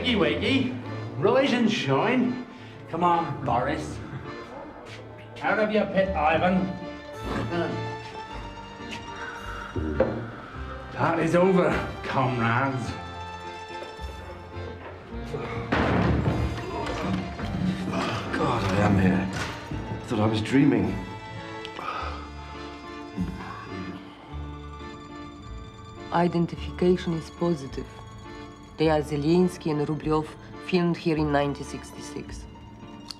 Wakey, wakey. Rise and shine. Come on, Boris. Out of your pit, Ivan. That is over, comrades. God, I am here. I thought I was dreaming. Identification is positive. They are Zelensky and Rublev, filmed here in 1966.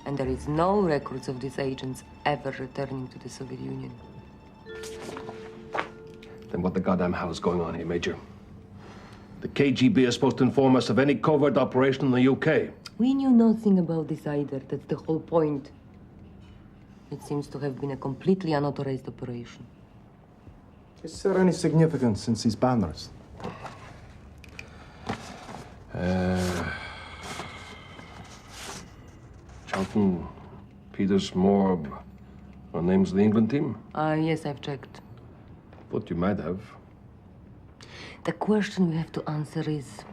And there is no records of these agents ever returning to the Soviet Union. Then what the goddamn hell is going on here, Major? The KGB is supposed to inform us of any covert operation in the UK. We knew nothing about this either. That's the whole point. It seems to have been a completely unauthorized operation. Is there any significance in these banners? Charlton, Peters, Morb, are names of the England team? Yes, I've checked. Thought you might have. The question we have to answer is,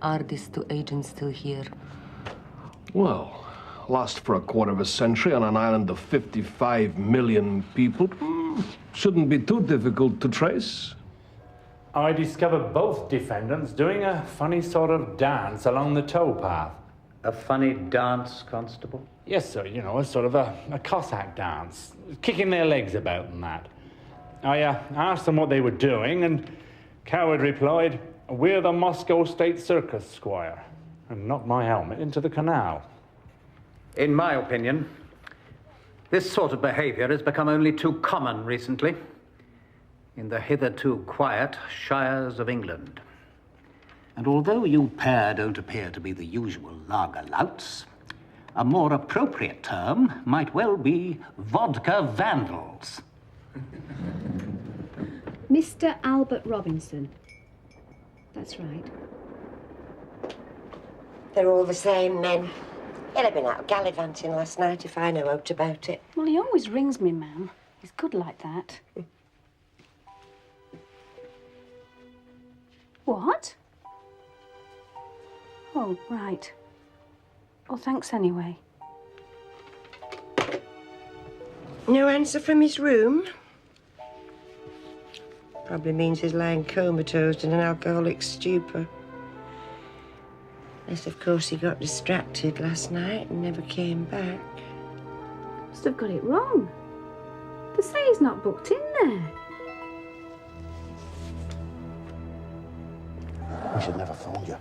are these two agents still here? Well, lost for a quarter of a century on an island of 55 million people. Shouldn't be too difficult to trace. I discovered both defendants doing a funny sort of dance along the towpath. A funny dance, Constable? Yes, sir, you know, a sort of a Cossack dance, kicking their legs about and that. I asked them what they were doing, and Coward replied, "We're the Moscow State Circus, Squire," and knocked my helmet into the canal. In my opinion, this sort of behavior has become only too common recently in the hitherto quiet shires of England. And although you pair don't appear to be the usual lager louts, a more appropriate term might well be vodka vandals. Mr. Albert Robinson. That's right. They're all the same men. He'll have been out gallivanting last night if I know aught about it. Well, he always rings me, ma'am. He's good like that. What? Oh, right. Well, thanks anyway. No answer from his room? Probably means he's lying comatose in an alcoholic stupor. Unless, of course, he got distracted last night and never came back. Must have got it wrong. They say he's not booked in there. We should never phone you.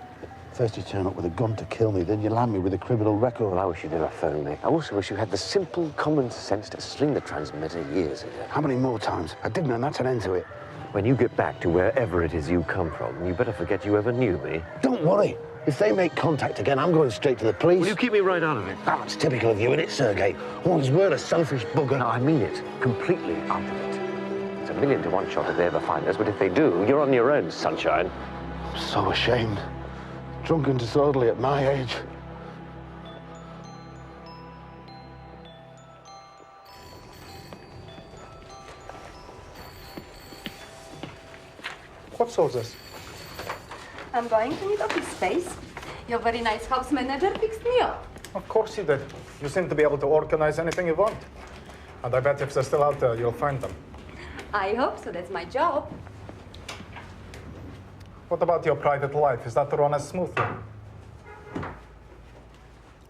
First you turn up with a gun to kill me, then you land me with a criminal record. Well, I wish you never phoned me. I also wish you had the simple common sense to sling the transmitter years ago. How many more times? I didn't, and that's an end to it. When you get back to wherever it is you come from, you better forget you ever knew me. Don't worry. If they make contact again, I'm going straight to the police. Will you keep me right out of it? That's typical of you, isn't it, Sergei? Once we're a selfish bugger. No, I mean it. Completely out of it. It's a 1,000,000 to 1 shot if they ever find us, but if they do, you're on your own, sunshine. I'm so ashamed. Drunk and disorderly at my age. What's all this? I'm going to need office space. Your very nice house manager fixed me up. Of course you did. You seem to be able to organize anything you want. And I bet if they're still out there, you'll find them. I hope so. That's my job. What about your private life? Is that run as smoothly?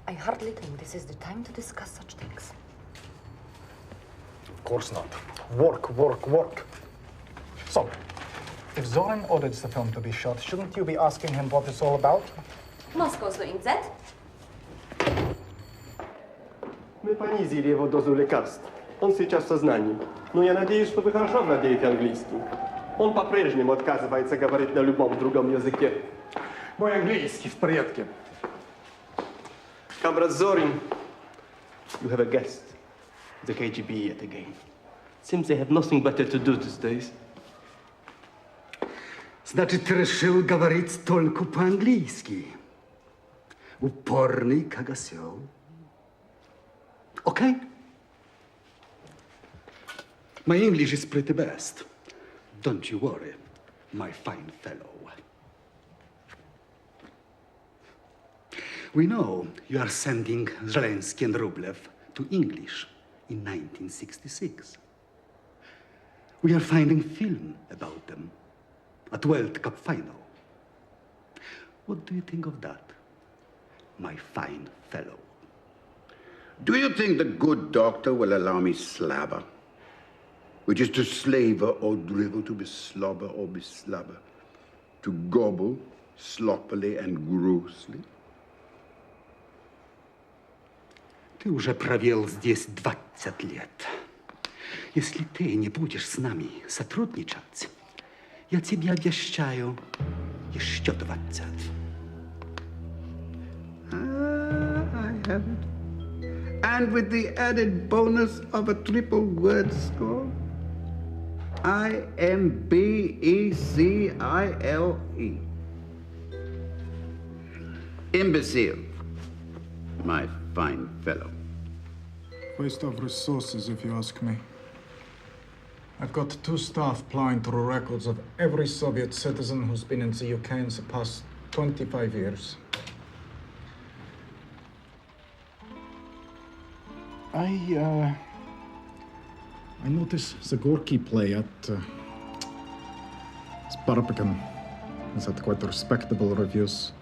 I hardly think this is the time to discuss such things. Of course not. Work, work, work. So, if Zoran orders the film to be shot, shouldn't you be asking him what it's all about? Moscow's doing that. Мы понизили его дозу лекарств. Он сейчас в сознании. Но я надеюсь, что вы хорошо владеете английским. Он по-прежнему отказывается говорить на любом другом языке. Мой английский в порядке. Comrade Zorin, you have a guest. The KGB yet again. Seems they have nothing better to do these days. Значит, ты решил говорить только по-английски. Упорный, как осел. Okay? My English is pretty best. Don't you worry, my fine fellow. We know you are sending Zelensky and Rublev to English in 1966. We are finding film about them at World Cup final. What do you think of that, my fine fellow? Do you think the good doctor will allow me slabber? Which is to slaver or drivel, to be slobber or be slabber, to gobble sloppily and grossly? Ты уже провел здесь 20 лет. Если ты не будешь с нами сотрудничать, я тебе обещаю еще 20. I have it. And with the added bonus of a triple word score, IMBECILE. Imbecile, my fine fellow. Waste of resources, if you ask me. I've got 2 staff plowing through records of every Soviet citizen who's been in the UK in the past 25 years. I noticed the Gorky play at Sparpican has had quite respectable reviews.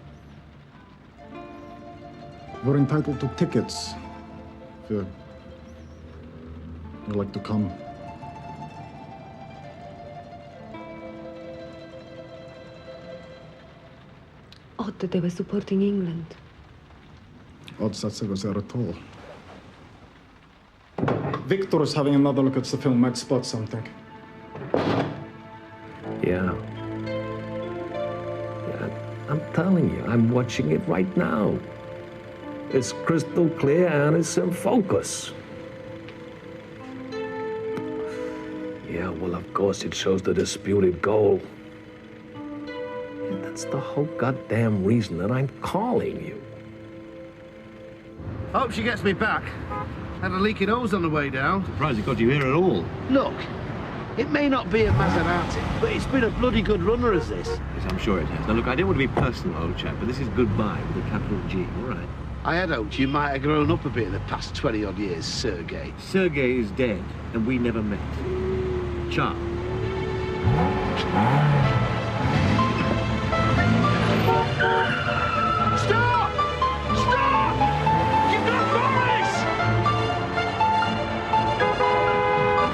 We're entitled to tickets if you'd like to come. Odd that they were supporting England. Odds that it was there at all. Victor is having another look at the film. Might spot something. Yeah. I'm telling you, I'm watching it right now. It's crystal clear and it's in focus. Yeah, well, of course, it shows the disputed goal. And that's the whole goddamn reason that I'm calling you. Hope she gets me back. Had a leaking hose on the way down. Surprised it got you here at all. Look, it may not be a Maserati, but it's been a bloody good runner as this. Yes, I'm sure it has. Now, look, I don't want to be personal, old chap, but this is goodbye with a capital G, all right? I had hoped you might have grown up a bit in the past 20-odd years, Sergei. Sergei is dead, and we never met. Ciao. Stop! Stop! You've got boys!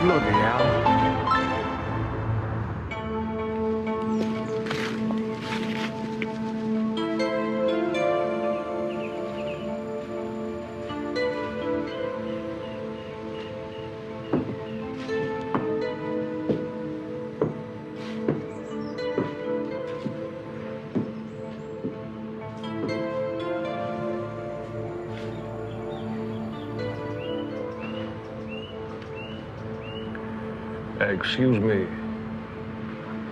Bloody hell. Excuse me.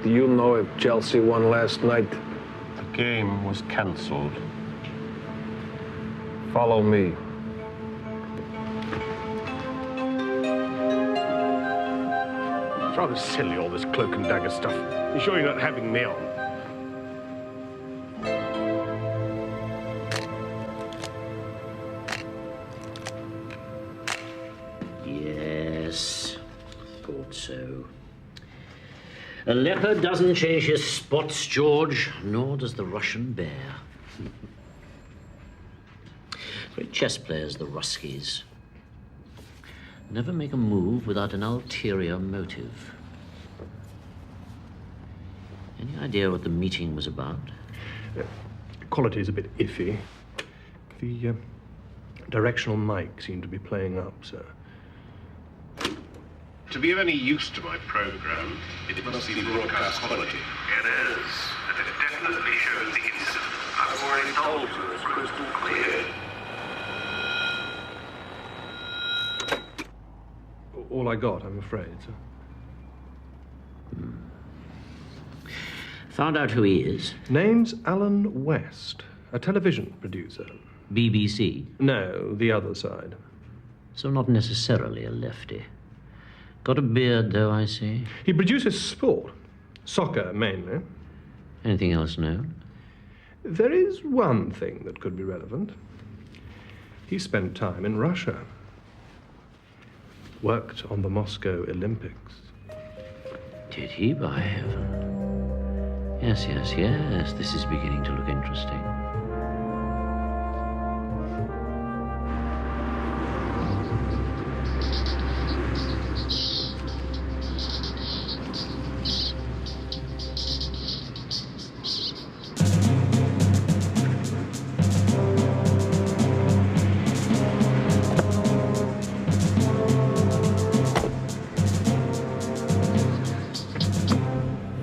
Do you know if Chelsea won last night? The game was cancelled. Follow me. It's rather silly, all this cloak and dagger stuff. You sure you're not having me on? Yes, thought so. A leopard doesn't change his spots, George, nor does the Russian bear. Great chess players, the Ruskies. Never make a move without an ulterior motive. Any idea what the meeting was about? Quality is a bit iffy. The directional mic seemed to be playing up, sir. To be of any use to my program, it must be broadcast quality. It is, and it definitely shows the incident. I've already told you it's crystal clear. All I got, I'm afraid, sir. Found out who he is? Name's Alan West, a television producer. BBC? No, the other side. So not necessarily a lefty. Got a beard, though, I see. He produces sport. Soccer, mainly. Anything else known? There is one thing that could be relevant. He spent time in Russia. Worked on the Moscow Olympics. Did he, by heaven? Yes, yes, yes. This is beginning to look interesting.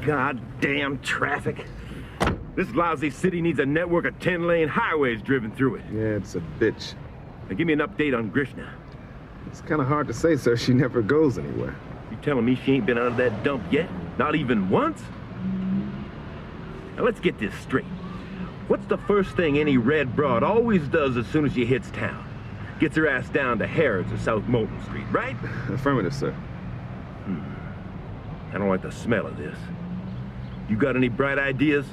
Goddamn traffic. This lousy city needs a network of 10-lane highways driven through it. Yeah, it's a bitch. Now give me an update on Grishna. It's kind of hard to say, sir. She never goes anywhere. You telling me she ain't been out of that dump yet? Not even once? Now let's get this straight. What's the first thing any red broad always does as soon as she hits town? Gets her ass down to Harrods or South Moulton Street, right? Affirmative, sir. I don't like the smell of this. You got any bright ideas?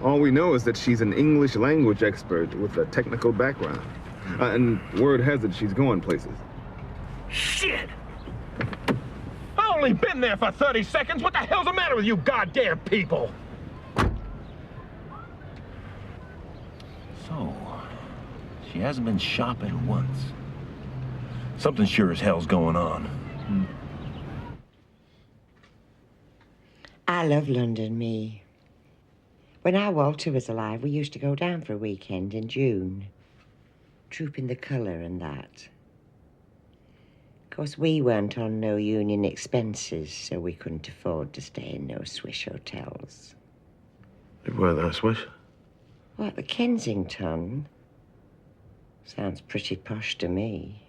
All we know is that she's an English language expert with a technical background. And word has it she's going places. Shit! I only been there for 30 seconds. What the hell's the matter with you goddamn people? So, she hasn't been shopping once. Something sure as hell's going on. I love London, me. When our Walter was alive, we used to go down for a weekend in June. Trooping the colour and that. Of course, we weren't on no union expenses, so we couldn't afford to stay in no swish hotels. Where the swish? What, the Kensington? Sounds pretty posh to me.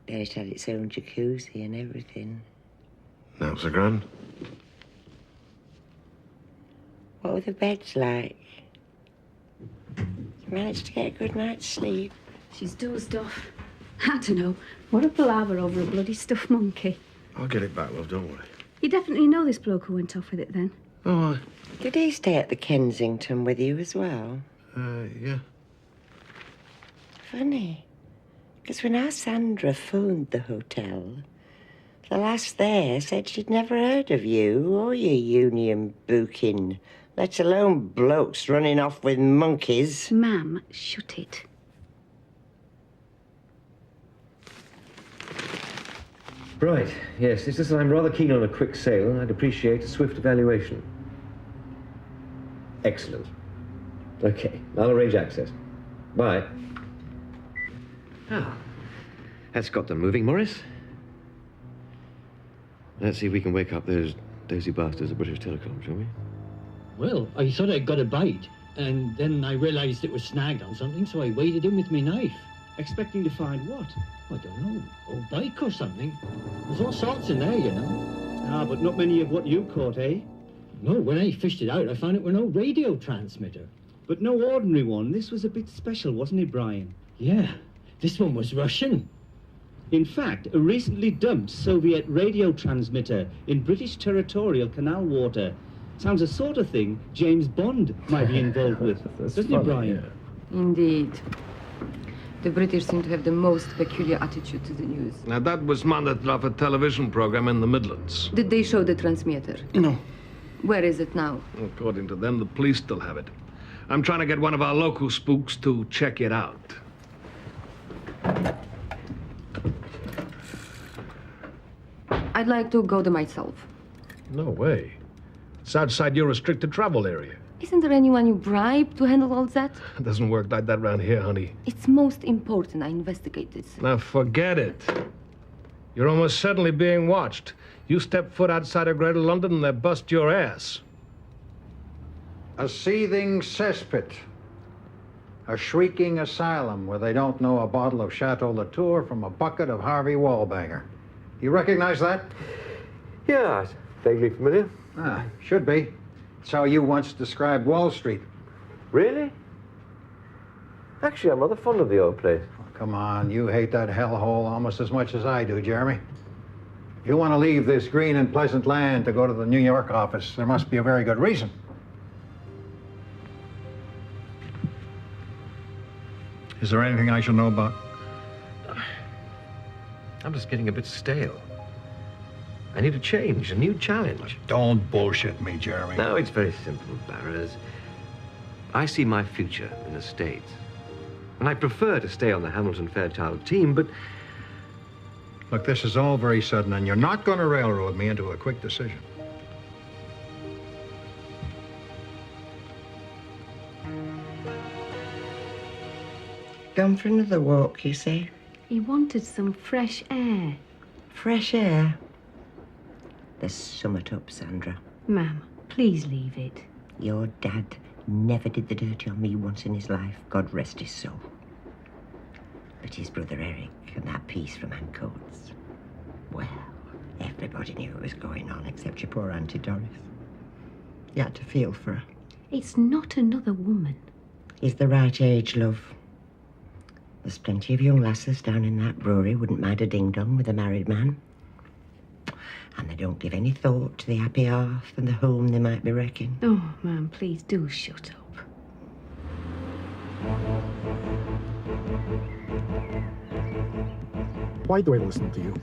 Then it had its own jacuzzi and everything. That was a grand. What were the beds like? You managed to get a good night's sleep? She's dozed off. I don't know. What a palaver over a bloody stuffed monkey. I'll get it back, love, don't worry. You definitely know this bloke who went off with it then? Oh, Did he stay at the Kensington with you as well? yeah. Funny. Because when our Sandra phoned the hotel, the lass there said she'd never heard of you or your union booking, let alone blokes running off with monkeys. Ma'am, shut it. Right, yes, it's just that I'm rather keen on a quick sale, and I'd appreciate a swift evaluation. Excellent. Okay, I'll arrange access. Bye. Ah, that's got them moving, Morris. Let's see if we can wake up those dozy bastards at British Telecom, shall we? Well, I thought I'd got a bite, and then I realised it was snagged on something, so I waded in with my knife. Expecting to find what? I don't know. Old bike or something. There's all sorts in there, you know. Ah, but not many of what you caught, eh? No, when I fished it out, I found it were no radio transmitter. But no ordinary one. This was a bit special, wasn't it, Brian? Yeah, this one was Russian. In fact, a recently dumped Soviet radio transmitter in British territorial canal water. Sounds a sort of thing James Bond might be involved with. Doesn't it, Brian? Yeah. Indeed. The British seem to have the most peculiar attitude to the news. Now, that was monitored off a television program in the Midlands. Did they show the transmitter? No. Where is it now? According to them, the police still have it. I'm trying to get one of our local spooks to check it out. I'd like to go there myself. No way. It's outside your restricted travel area. Isn't there anyone you bribe to handle all that? It doesn't work like that around here, honey. It's most important I investigate this. Now, forget it. You're almost certainly being watched. You step foot outside of Greater London and they bust your ass. A seething cesspit. A shrieking asylum where they don't know a bottle of Chateau Latour from a bucket of Harvey Wallbanger. You recognize that? Yeah, it's vaguely familiar. Ah, should be. It's how you once described Wall Street. Really? Actually, I'm rather fond of the old place. Oh, come on, you hate that hellhole almost as much as I do, Jeremy. If you want to leave this green and pleasant land to go to the New York office, there must be a very good reason. Is there anything I should know about? I'm just getting a bit stale. I need a change, a new challenge. Don't bullshit me, Jeremy. No, it's very simple, Barrows. I see my future in the States. And I prefer to stay on the Hamilton-Fairchild team, but... Look, this is all very sudden, and you're not going to railroad me into a quick decision. Gone for another walk, you say? He wanted some fresh air. Fresh air? There's summit up, Sandra. Ma'am, please leave it. Your dad never did the dirty on me once in his life, God rest his soul. But his brother Eric and that piece from Ancoats, well, everybody knew what was going on except your poor Auntie Doris. You had to feel for her. It's not another woman. He's the right age, love. There's plenty of young lasses down in that brewery wouldn't mind a ding-dong with a married man. And they don't give any thought to the happy hearth and the home they might be wrecking. Oh, ma'am, please do shut up. Why do I listen to you?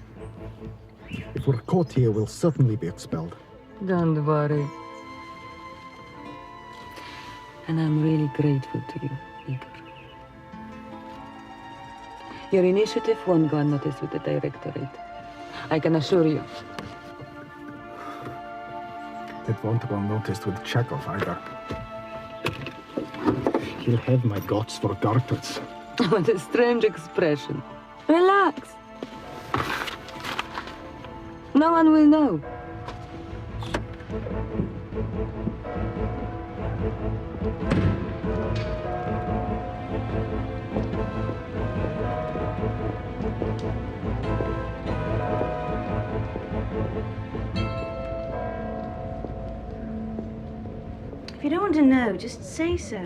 If we're caught here, we'll certainly be expelled. Don't worry. And I'm really grateful to you, Igor. Your initiative won't go unnoticed with the Directorate. I can assure you. It won't go unnoticed with Chekhov either. He'll have my guts for garters. What a strange expression. Relax. No one will know. If you don't want to know, just say so.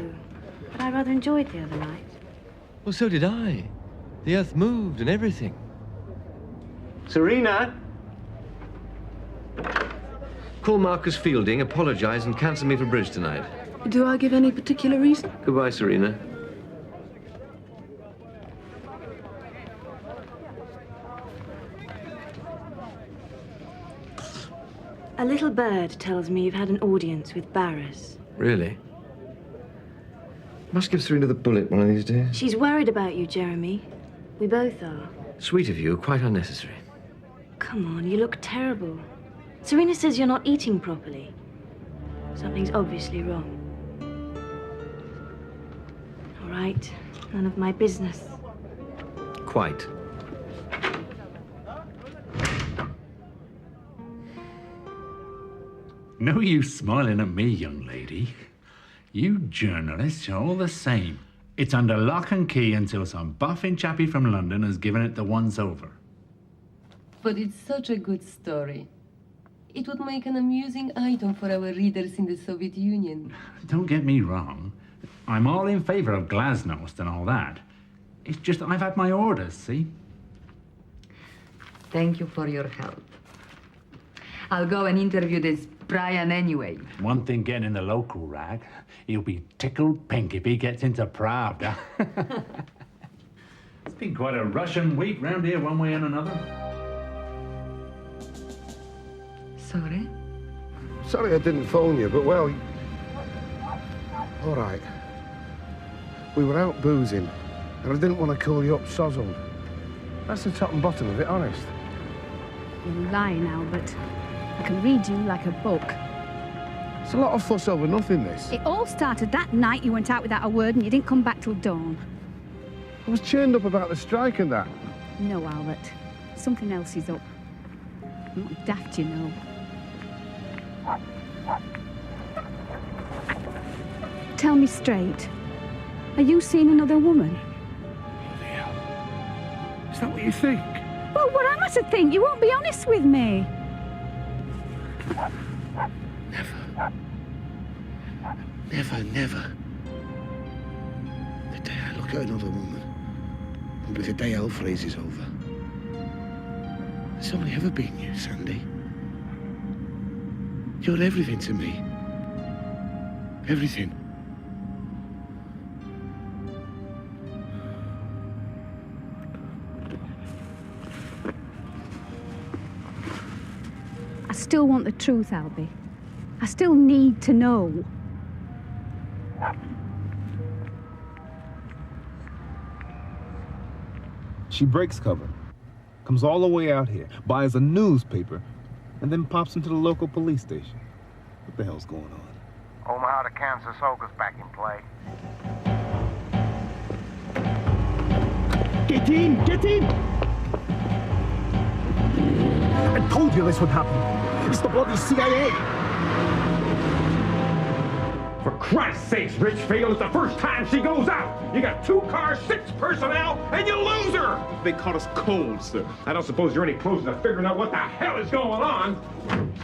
But I rather enjoyed the other night. Well, so did I. The earth moved and everything. Serena! Call Marcus Fielding, apologize, and cancel me for bridge tonight. Do I give any particular reason? Goodbye, Serena. A little bird tells me you've had an audience with Barras. Really? Must give Serena the bullet one of these days. She's worried about you, Jeremy. We both are. Sweet of you, quite unnecessary. Come on, you look terrible. Serena says you're not eating properly. Something's obviously wrong. All right, none of my business. Quite. No use smiling at me, young lady. You journalists are all the same. It's under lock and key until some buffing chappie from London has given it the once-over. But it's such a good story. It would make an amusing item for our readers in the Soviet Union. Don't get me wrong. I'm all in favor of glasnost and all that. It's just I've had my orders, see? Thank you for your help. I'll go and interview this Brian anyway. One thing getting in the local rag, he'll be tickled pink if he gets into Pravda. It's been quite a Russian week round here one way and another. Sorry? Sorry I didn't phone you, but well... All right. We were out boozing, and I didn't want to call you up sozzled. That's the top and bottom of it, honest. You're lying, Albert. I can read you like a book. It's a lot of fuss over nothing, this. It all started that night you went out without a word and you didn't come back till dawn. I was churned up about the strike and that. No, Albert. Something else is up. I'm not daft, you know. Tell me straight. Are you seeing another woman? Is that what you think? Well, what am I to think? You won't be honest with me. Never, never. The day I look at another woman will be the day hell freezes over. It's only ever been you, Sandy. You're everything to me. Everything. I still want the truth, Albie. I still need to know. She breaks cover, comes all the way out here, buys a newspaper, and then pops into the local police station. What the hell's going on? Omaha to Kansas Oga's back in play. Get in! Get in! I told you this would happen. It's the bloody CIA! For Christ's sakes, Richfield, it's the first time she goes out. You got 2 cars, 6 personnel, and you lose her. They caught us cold, sir. I don't suppose you're any closer to figuring out what the hell is going on.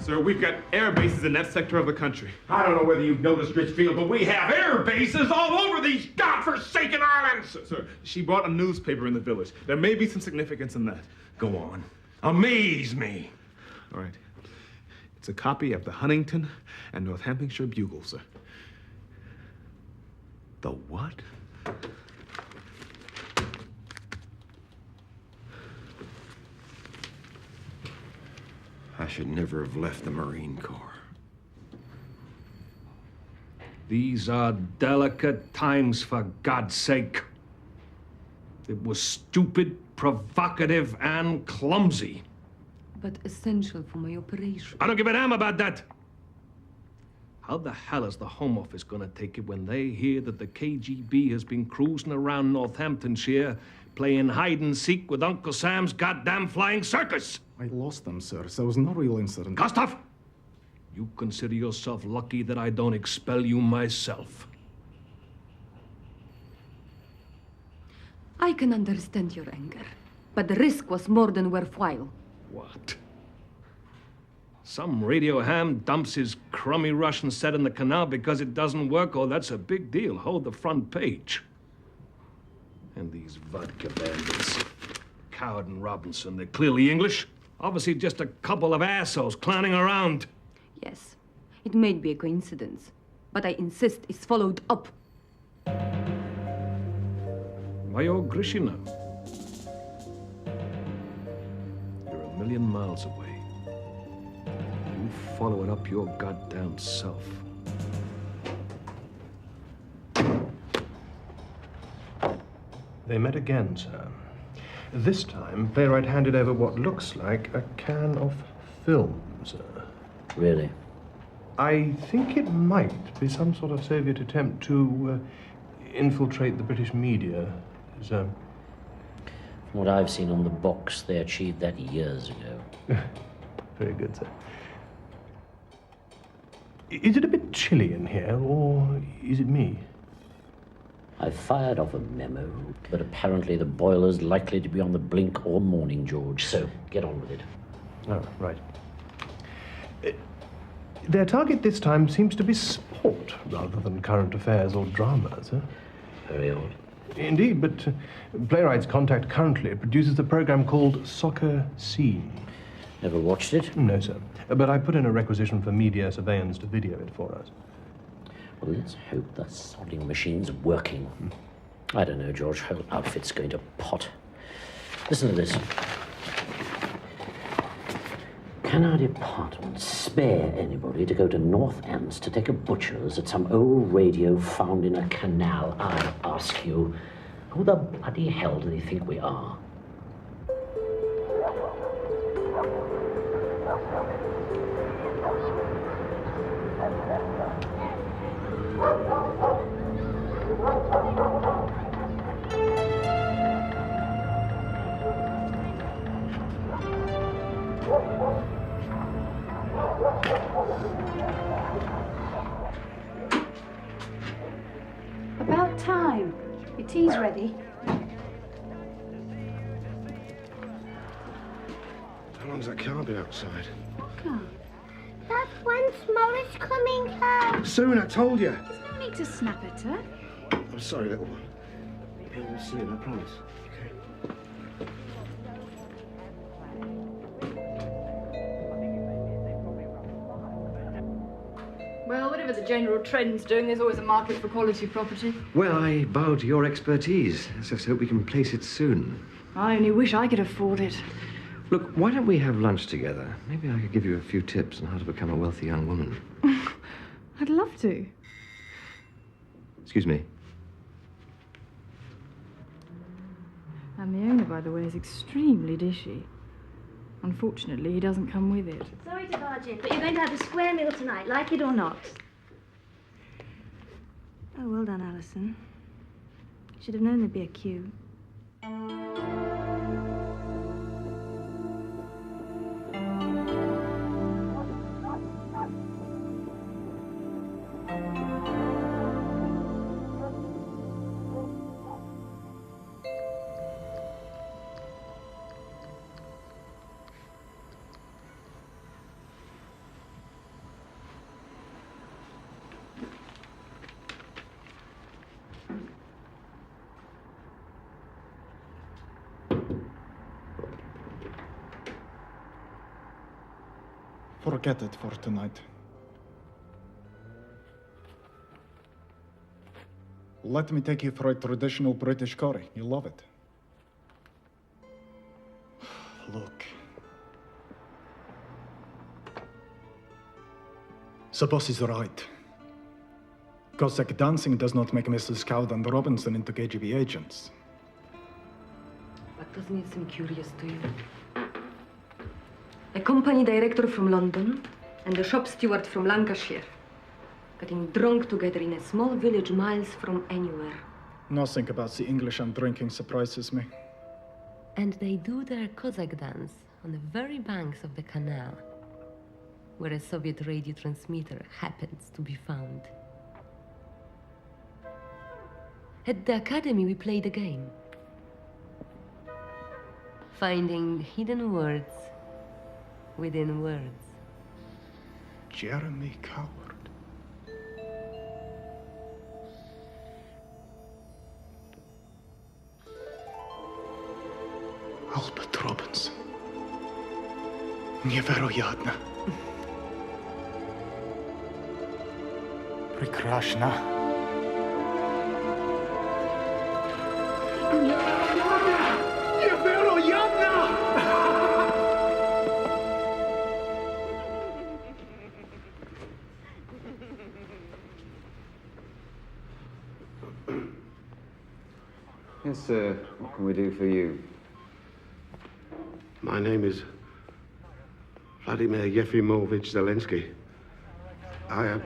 Sir, we've got air bases in that sector of the country. I don't know whether you've noticed, Richfield, but we have air bases all over these godforsaken islands. Sir, she bought a newspaper in the village. There may be some significance in that. Go on. Amaze me. All right. It's a copy of the Huntington and Northamptonshire Bugle, sir. The what? I should never have left the Marine Corps. These are delicate times, for God's sake. It was stupid, provocative, and clumsy. But essential for my operation. I don't give a damn about that. How the hell is the Home Office gonna take it when they hear that the KGB has been cruising around Northamptonshire playing hide and seek with Uncle Sam's goddamn flying circus? I lost them, sir. So it was not a real incident. Gustav! You consider yourself lucky that I don't expel you myself. I can understand your anger, but the risk was more than worthwhile. What? Some radio ham dumps his crummy Russian set in the canal because it doesn't work. Oh, that's a big deal. Hold the front page. And these vodka bandits. Coward and Robinson, they're clearly English. Obviously just a couple of assholes clowning around. Yes, it may be a coincidence, but I insist it's followed up. Major Grishina. You're a million miles away. You follow it up your goddamn self. They met again, sir. This time, playwright handed over what looks like a can of film, sir. Really? I think it might be some sort of Soviet attempt to infiltrate the British media, sir. From what I've seen on the box, they achieved that years ago. Very good, sir. Is it a bit chilly in here, or is it me? I fired off a memo, but apparently the boiler's likely to be on the blink all morning, George, so get on with it. Oh, right. Their target this time seems to be sport rather than current affairs or drama, sir. Very odd. Indeed, but Playwrights Contact currently produces a program called Soccer Scene. Never watched it? No, sir. But I put in a requisition for media surveillance to video it for us. Well, let's hope the sodding machine's working. I don't know, George. Whole outfit's going to pot. Listen to this. Can our department spare anybody to go to North Ants to take a butcher's at some old radio found in a canal? I ask you, who the bloody hell do they think we are? About time. Your tea's ready. How long's that car been outside? That's when's Morris coming home? Soon, I told you. There's no need to snap at her. I'm sorry, little one. We'll see you, I promise. Well, whatever the general trend's doing, there's always a market for quality property. Well, I bow to your expertise. Let's just hope we can place it soon. I only wish I could afford it. Look, why don't we have lunch together? Maybe I could give you a few tips on how to become a wealthy young woman. I'd love to. Excuse me. And the owner, by the way, is extremely dishy. Unfortunately, he doesn't come with it. Sorry to barge in, but you're going to have a square meal tonight, like it or not. Oh, well done, Alison. Should have known there'd be a queue. Forget it for tonight. Let me take you for a traditional British curry. You'll love it. Look. The boss is right. Cossack dancing does not make Mrs. Cowd and Robinson into KGB agents. But doesn't it seem curious to you? A company director from London and a shop steward from Lancashire getting drunk together in a small village miles from anywhere. Nothing about the English and drinking surprises me. And they do their Cossack dance on the very banks of the canal, where a Soviet radio transmitter happens to be found. At the academy, we played a game, finding hidden words within words. Jeremy Coward. Albert Robinson. Невероятно. Прекрасно. Yes, sir. What can we do for you? My name is Vladimir Yefimovich Zelensky. I am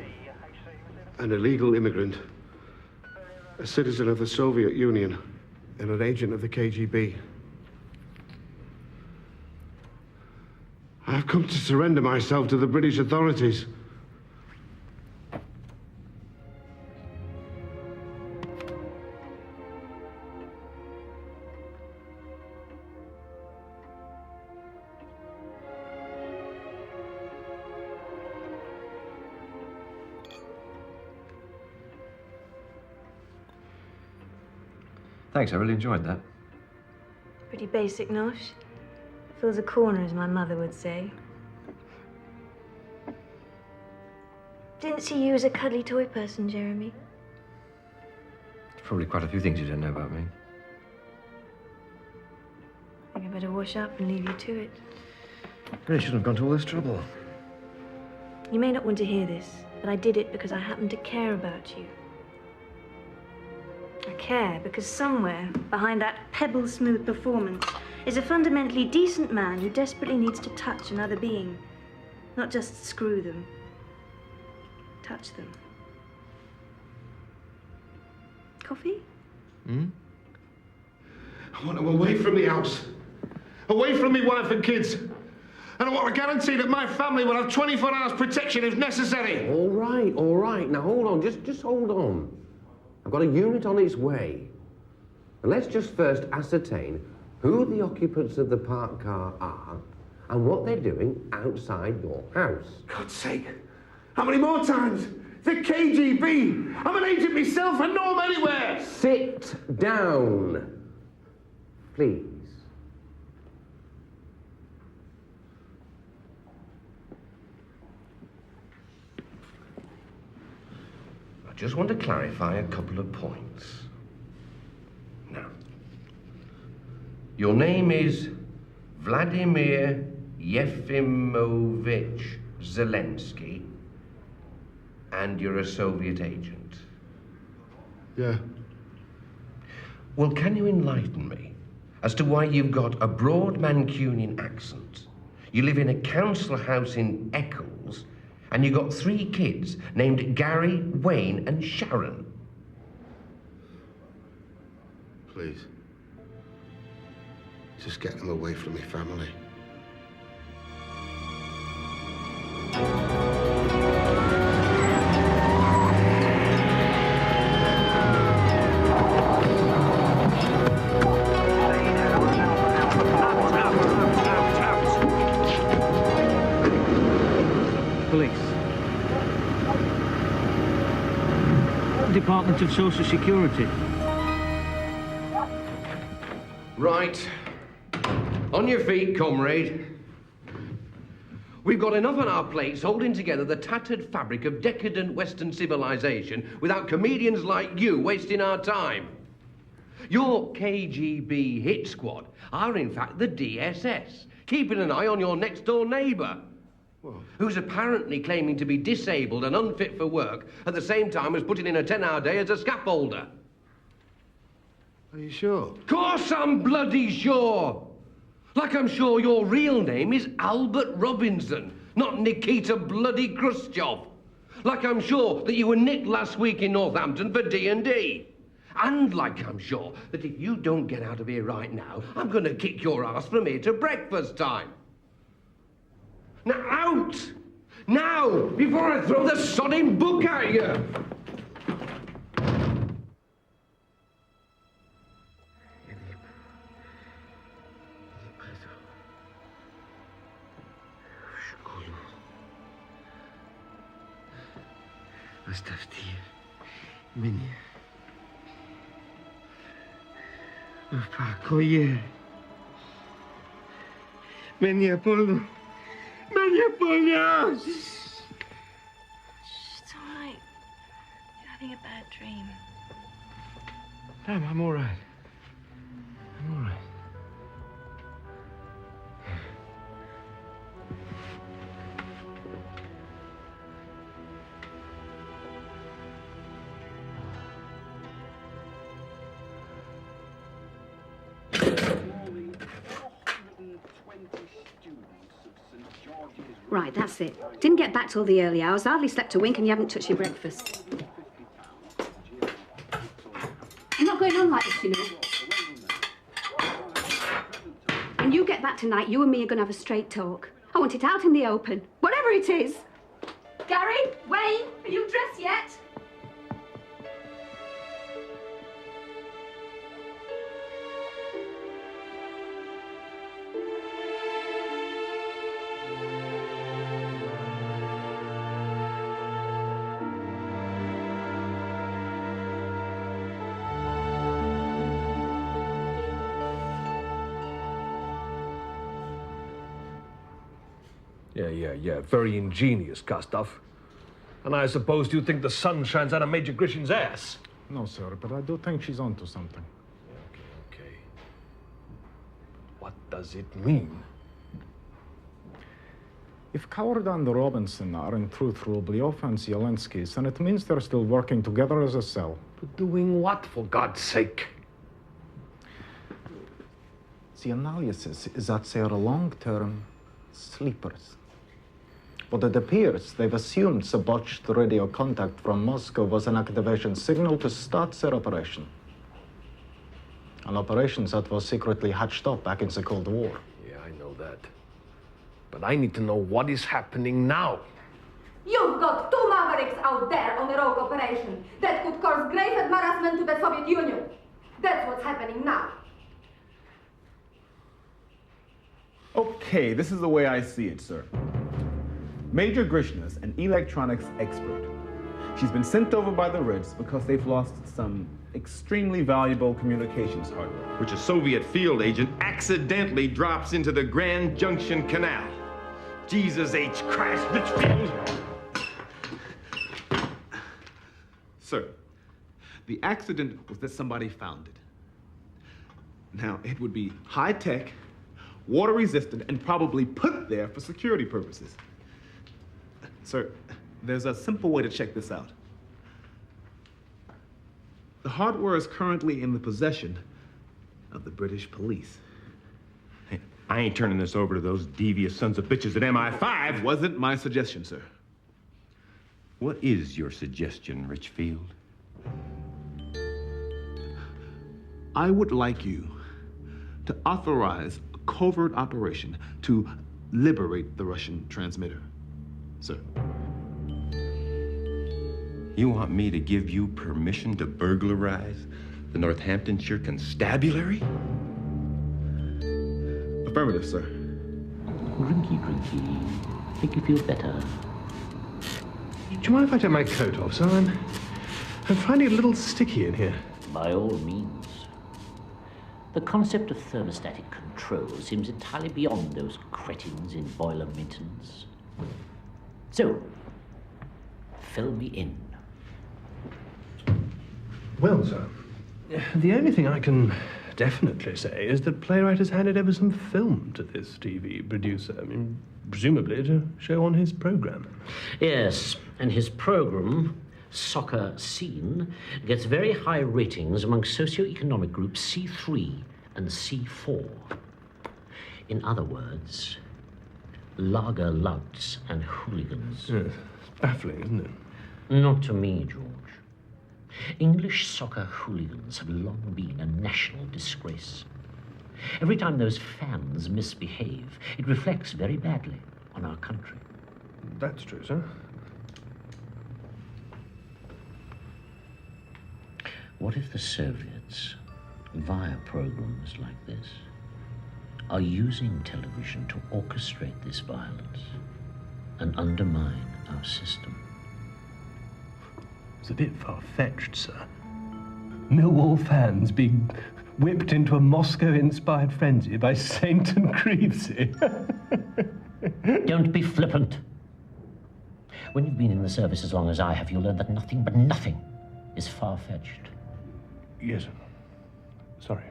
an illegal immigrant, a citizen of the Soviet Union, and an agent of the KGB. I've come to surrender myself to the British authorities. Thanks, I really enjoyed that. Pretty basic, Nosh. Fills a corner, as my mother would say. Didn't see you as a cuddly toy person, Jeremy. There's probably quite a few things you don't know about me. I think I better wash up and leave you to it. Really shouldn't have gone to all this trouble. You may not want to hear this, but I did it because I happen to care about you. I care because somewhere behind that pebble-smooth performance is a fundamentally decent man who desperately needs to touch another being. Not just screw them. Touch them. Coffee? I want them away from the house. Away from me wife and kids. And I want a guarantee that my family will have 24 hours protection if necessary. All right. Now, hold on. Just hold on. I've got a unit on its way. And let's just first ascertain who the occupants of the parked car are and what they're doing outside your house. God's sake. How many more times? The KGB. I'm an agent myself and know 'em anywhere. Sit down, please. I just want to clarify a couple of points. Now, your name is Vladimir Yefimovich Zelensky, and you're a Soviet agent. Yeah. Well, can you enlighten me as to why you've got a broad Mancunian accent, you live in a council house in Eccles, and you got 3 kids named Gary, Wayne, and Sharon? Please. Just get them away from me family. Police. Department of Social Security. Right. On your feet, comrade. We've got enough on our plates holding together the tattered fabric of decadent Western civilization without comedians like you wasting our time. Your KGB hit squad are in fact the DSS, keeping an eye on your next-door neighbour, who's apparently claiming to be disabled and unfit for work at the same time as putting in a 10-hour day as a scaffolder. Are you sure? Of course I'm bloody sure! Like I'm sure your real name is Albert Robinson, not Nikita bloody Khrushchev. Like I'm sure that you were nicked last week in Northampton for D&D. And like I'm sure that if you don't get out of here right now, I'm going to kick your ass from here to breakfast time. Now, out! Now, before I throw the sodding book at you! Оставьте меня в покое. Меня больно. Меня больно. It's all right. You're having a bad dream. Damn, I'm all right. I'm all right. Right, that's it. Didn't get back till the early hours, hardly slept a wink, and you haven't touched your breakfast. You're not going on like this, you know. When you get back tonight, you and me are going to have a straight talk. I want it out in the open, whatever it is. Gary, Wayne, are you dressed yet? Yeah. Very ingenious, Gustav. And I suppose you think the sun shines out of Major Grishin's ass? No, sir, but I do think she's onto something. Okay. What does it mean? If Coward and Robinson are in truth Rubliov and Zelensky's, then it means they're still working together as a cell. But doing what, for God's sake? The analysis is that they're long-term sleepers. But it appears they've assumed the botched radio contact from Moscow was an activation signal to start their operation. An operation that was secretly hatched up back in the Cold War. Yeah, I know that. But I need to know what is happening now. You've got 2 mavericks out there on a rogue operation that could cause grave embarrassment to the Soviet Union. That's what's happening now. Okay, this is the way I see it, sir. Major Grishna's an electronics expert. She's been sent over by the Reds because they've lost some extremely valuable communications hardware. Which a Soviet field agent accidentally drops into the Grand Junction Canal. Jesus H. Christ, Richfield! Sir, the accident was that somebody found it. Now, it would be high-tech, water resistant, and probably put there for security purposes. Sir, there's a simple way to check this out. The hardware is currently in the possession of the British police. Hey, I ain't turning this over to those devious sons of bitches at MI5. It wasn't my suggestion, sir. What is your suggestion, Richfield? I would like you to authorize a covert operation to liberate the Russian transmitter, sir. You want me to give you permission to burglarize the Northamptonshire Constabulary? Affirmative, sir. Drinky. Make you feel better. Do you mind if I take my coat off, sir? I'm finding it a little sticky in here. By all means. The concept of thermostatic control seems entirely beyond those cretins in boiler maintenance. So, fill me in. Well, sir, the only thing I can definitely say is that playwright has handed over some film to this TV producer. I mean, presumably to show on his program. Yes, and his program, Soccer Scene, gets very high ratings among socio-economic groups C3 and C4. In other words, lager louts and hooligans. Yes, it's baffling, isn't it? Not to me, George. English soccer hooligans have long been a national disgrace. Every time those fans misbehave, it reflects very badly on our country. That's true, sir. What if the Soviets, via programs like this, are using television to orchestrate this violence and undermine our system? It's a bit far-fetched, sir. Millwall fans being whipped into a Moscow-inspired frenzy by Saint and Creevesy. Don't be flippant. When you've been in the service as long as I have, you'll learn that nothing but nothing is far-fetched. Yes, sir. Sorry.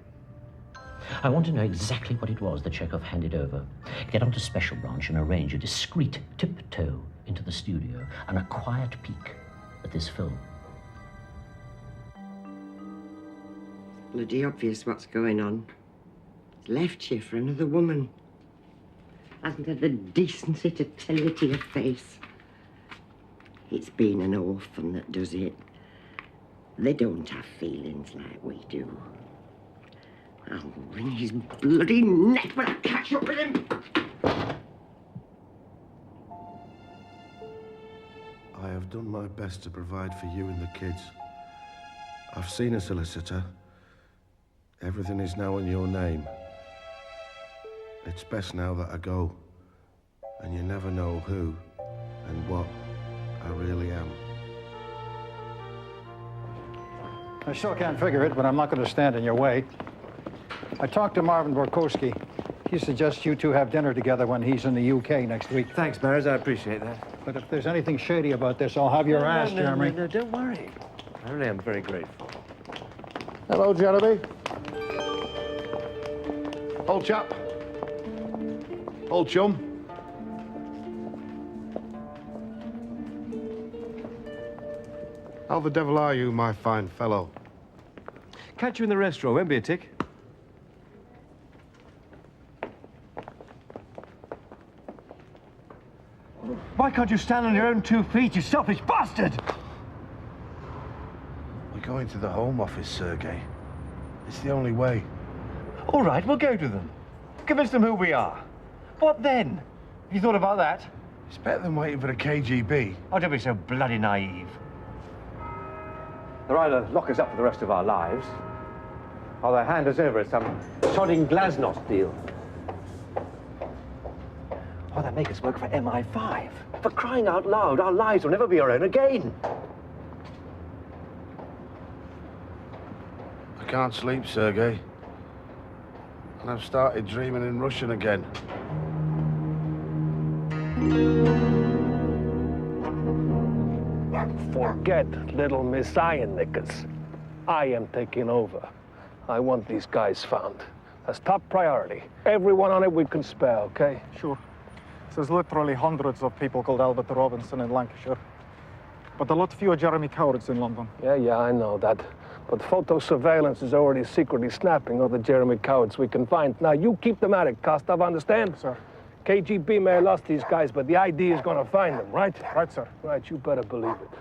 I want to know exactly what it was that Chekhov handed over. Get onto Special Branch and arrange a discreet tiptoe into the studio and a quiet peek at this film. It's bloody obvious what's going on. He's left you for another woman. Hasn't had the decency to tell you to your face. It's being an orphan that does it. They don't have feelings like we do. I'll wring his bloody neck when I catch up with him. I have done my best to provide for you and the kids. I've seen a solicitor. Everything is now in your name. It's best now that I go. And you never know who and what I really am. I sure can't figure it, but I'm not going to stand in your way. I talked to Marvin Borkowski. He suggests you two have dinner together when he's in the UK next week. Thanks, Maris. I appreciate that. But if there's anything shady about this, I'll have your ass, Jeremy. No, don't worry. I really am very grateful. Hello, Jeremy. Old chap. Old chum. How the devil are you, my fine fellow? Catch you in the restaurant, won't be a tick. Why can't you stand on your own 2 feet, you selfish bastard? We're going to the Home Office, Sergei. It's the only way. All right, we'll go to them. Convince them who we are. What then? Have you thought about that? It's better than waiting for the KGB. Oh, don't be so bloody naive. They'll either lock us up for the rest of our lives, or they'll hand us over at some sodding glasnost deal. Or they'll make us work for MI5. For crying out loud, our lives will never be our own again. I can't sleep, Sergei. And I've started dreaming in Russian again. Forget little Messiah knickers. I am taking over. I want these guys found. That's top priority. Everyone on it we can spare, okay? Sure. There's literally hundreds of people called Albert Robinson in Lancashire. But a lot fewer Jeremy Cowards in London. Yeah, I know that. But photo surveillance is already secretly snapping all the Jeremy Cowards we can find. Now, you keep them at it, Kostov, understand? Sir. KGB may have lost these guys, but the ID is gonna find them, right? Right, sir. Right, you better believe it.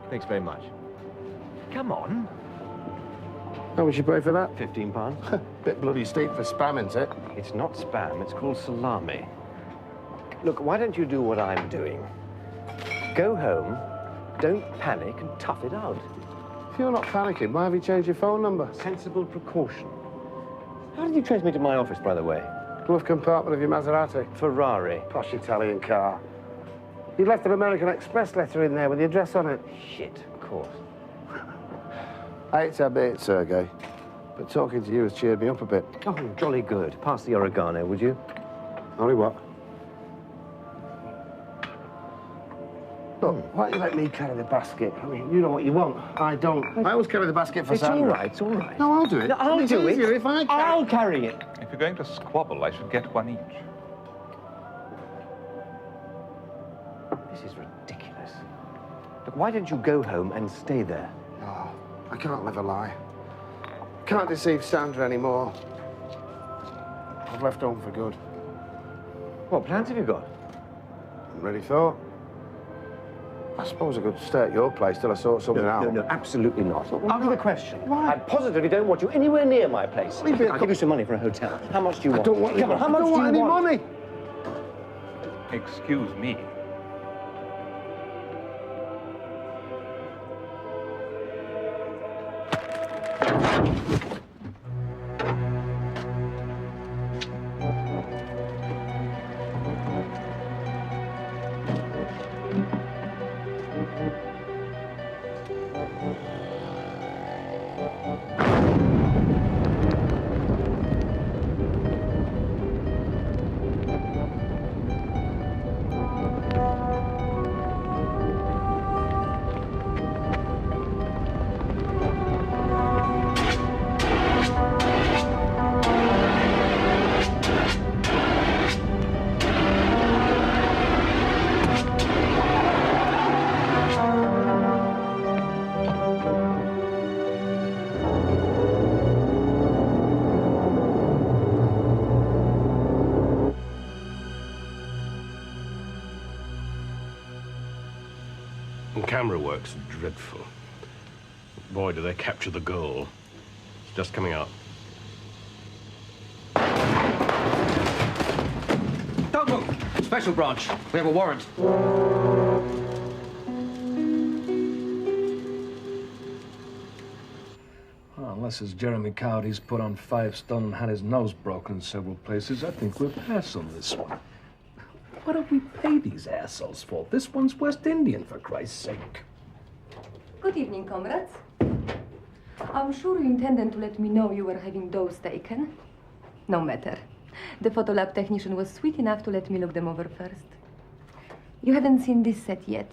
Thanks very much. Come on. How much you pay for that? £15. Bit bloody steep for spam, isn't it? It's not spam, it's called salami. Look, why don't you do what I'm doing? Go home, don't panic, and tough it out. If you're not panicking, why have you changed your phone number? Sensible precaution. How did you trace me to my office, by the way? Glove compartment of your Maserati. Ferrari. Posh Italian car. You left an American Express letter in there with the address on it. Shit, of course. I hate to admit it, Sergei, but talking to you has cheered me up a bit. Oh, jolly good. Pass the oregano, would you? Only what? Look, why don't you let me carry the basket? I mean, you know what you want. I don't. I always carry the basket for Sandra. It's all right, it's all right. No, I'll do it. No, I'll do it. If I carry... I'll carry it. If you're going to squabble, I should get one each. This is ridiculous. Look, why don't you go home and stay there? Oh, I can't live a lie. Can't deceive Sandra anymore. I've left home for good. What plans have you got? Haven't really thought. I suppose I could stay at your place till I sort something out. No, absolutely not. Out of the question. Why? I positively don't want you anywhere near my place. I'll give you some money for a hotel. How much do you want? I don't want any Come on, money. how much I don't want do you any money. Excuse me. Camera work's dreadful. Boy, do they capture the goal. It's just coming out. Don't move! Special branch. We have a warrant. Well, unless it's Jeremy Coward, he's put on 5 stone and had his nose broken in several places, I think we'll pass on this one. What do we pay these assholes for? This one's West Indian, for Christ's sake. Good evening, comrades. I'm sure you intended to let me know you were having those taken. No matter. The photo lab technician was sweet enough to let me look them over first. You haven't seen this set yet.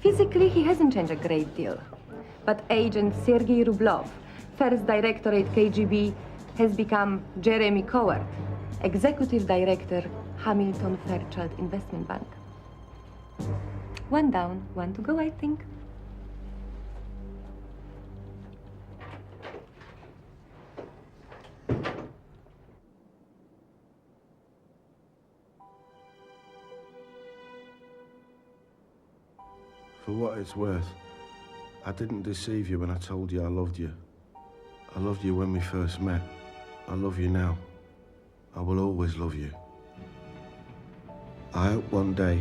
Physically, he hasn't changed a great deal. But Agent Sergei Rublov, first director at KGB, has become Jeremy Coward, executive director, Hamilton Fairchild Investment Bank. One down, one to go, I think. For what it's worth, I didn't deceive you when I told you I loved you. I loved you when we first met. I love you now. I will always love you. I hope one day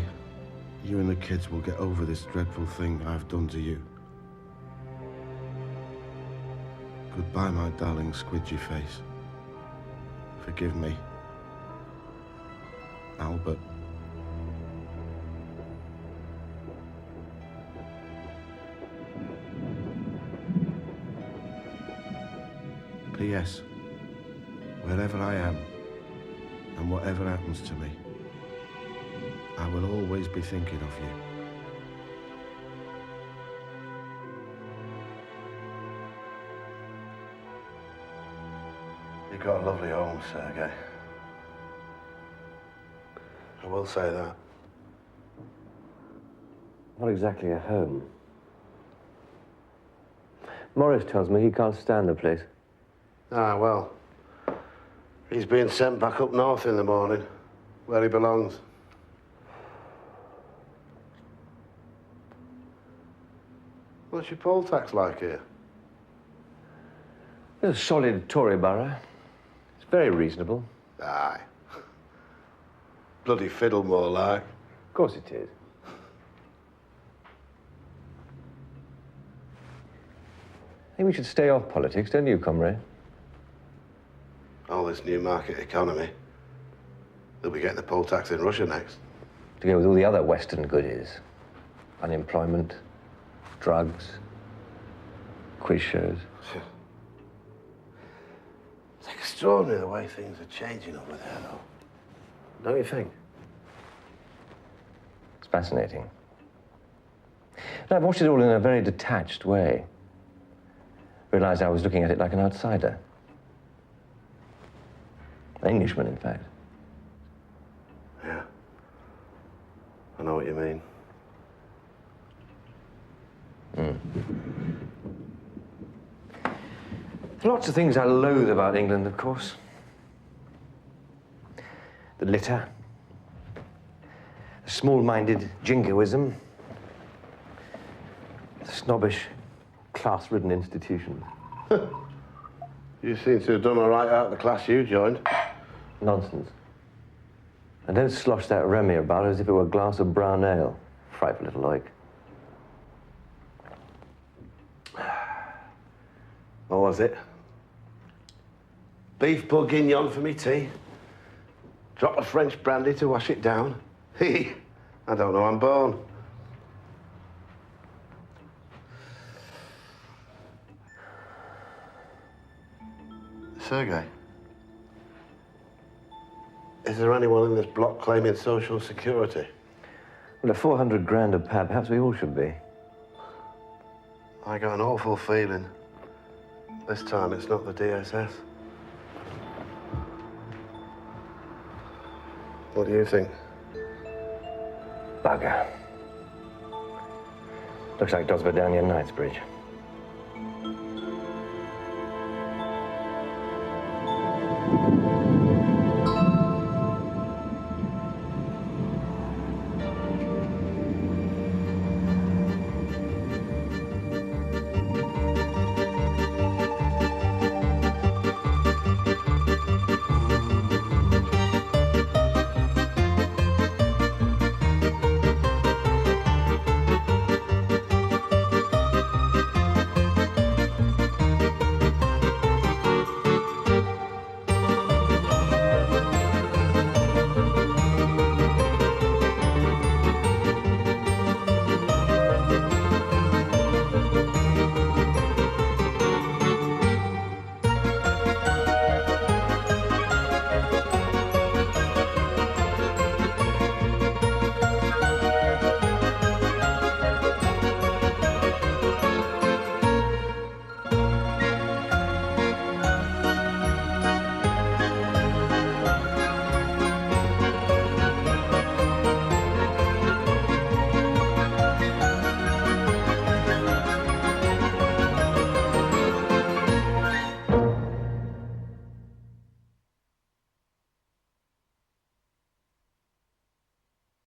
you and the kids will get over this dreadful thing I've done to you. Goodbye, my darling squidgy face. Forgive me. Albert. P.S. Wherever I am, and whatever happens to me, I will always be thinking of you. You've got a lovely home, Sergei. I will say that. Not exactly a home. Morris tells me he can't stand the place. Ah, well. He's being sent back up north in the morning, where he belongs. What's your poll tax like here? It's a solid Tory borough. It's very reasonable. Aye. Bloody fiddle, more like. Of course it is. I think we should stay off politics, don't you, comrade? All this new market economy. They'll be getting the poll tax in Russia next. To go with all the other Western goodies. Unemployment, drugs, quiz shows. It's extraordinary the way things are changing over there, though. Don't you think? It's fascinating. And I've watched it all in a very detached way. Realized I was looking at it like an outsider. An Englishman, in fact. Yeah. I know what you mean. Lots of things I loathe about England, of course. The litter, the small-minded jingoism, the snobbish, class-ridden institutions. You seem to have done all right out of the class you joined. Nonsense. And don't slosh that Remy about as if it were a glass of brown ale. Frightful little oik. What was it? Beef bourguignon for me tea. Drop of French brandy to wash it down. I don't know I'm born. Sergei, is there anyone in this block claiming social security? Well, at 400 grand a pad, perhaps we all should be. I got an awful feeling. This time it's not the DSS. What do you think? Bugger. Looks like Dosvedanya Knightsbridge.